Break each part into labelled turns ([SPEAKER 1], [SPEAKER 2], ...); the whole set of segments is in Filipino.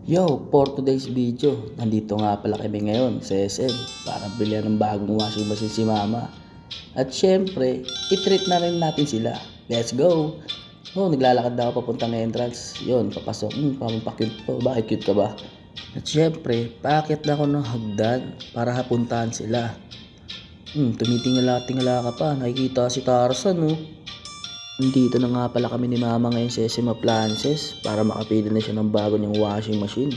[SPEAKER 1] Yo, for today's video, nandito nga pala kami ngayon sa SM para bilhan ng bagong washing machine si Mama. At syempre, i-treat na rin natin sila. Let's go! Oh, naglalakad na ako papuntang entrance. Yun, papasok. Pa-cute po. Bakit cute ka ba? At syempre, paakyat na ako ng hagdan para hapuntahan sila. Tumitingala-tingala ka pa. Nakikita si Tarzan, oh. Nandito na nga pala kami ni Mama ngayon sa SM Appliances para makapili na siya ng bago niyang washing machine.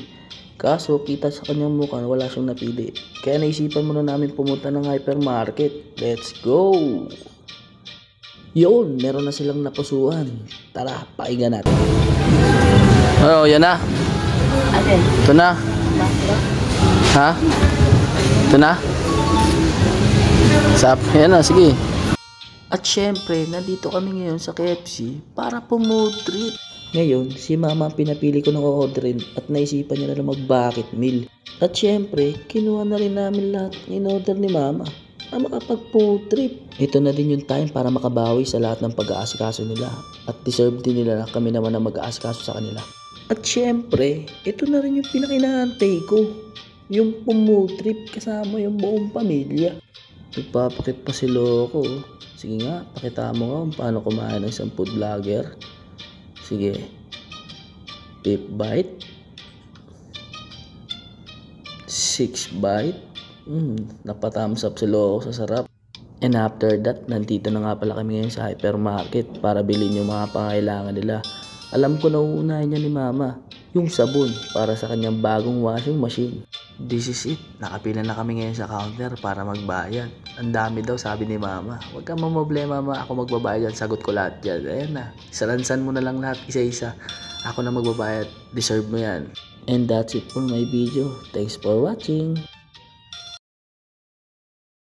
[SPEAKER 1] Kaso kita sa kanyang mukha wala siyang napili. Kaya naisipan muna namin pumunta ng hypermarket. Let's go! Yun, meron na silang napusuan. Tara, pakinggan natin. Oh, yan na. Ito na. Ha? Ito na? Yan na, sige. At syempre, nandito kami ngayon sa KFC para po-mood trip. Ngayon, si Mama ang pinapili ko ng orderin at naisipan niya na lang mag-bucket meal. At syempre, kinuha na rin namin lahat ng in-order ni Mama na makapag-food trip. Ito na din yung time para makabawi sa lahat ng pag-aasikaso nila. At deserve din nila na kami naman na mag-aasikaso sa kanila. At syempre, ito na rin yung pinakinaantay ko. Yung po-mood trip kasama yung buong pamilya. Nagpapakit pa si Loco. Sige nga, pakita mo nga kung paano kumain ng isang food vlogger. Sige. Pip bite. 6 bite. Napathumbs up si Loco sa sarap. And after that, nandito na nga pala kami ngayon sa hypermarket para bilhin yung mga pangailangan nila. Alam ko na uunahin niya ni Mama yung sabon para sa kanyang bagong washing machine. This is it. Nakapila na kami ngayon sa counter para magbayad. Ang dami daw, sabi ni Mama. Huwag kang mamoblema, Mama. Ako magbabayad yan. Sagot ko lahat yan. Ayan na. Salansan mo na lang lahat isa-isa. Ako na magbabayad. Deserve mo yan. And that's it for my video. Thanks for watching.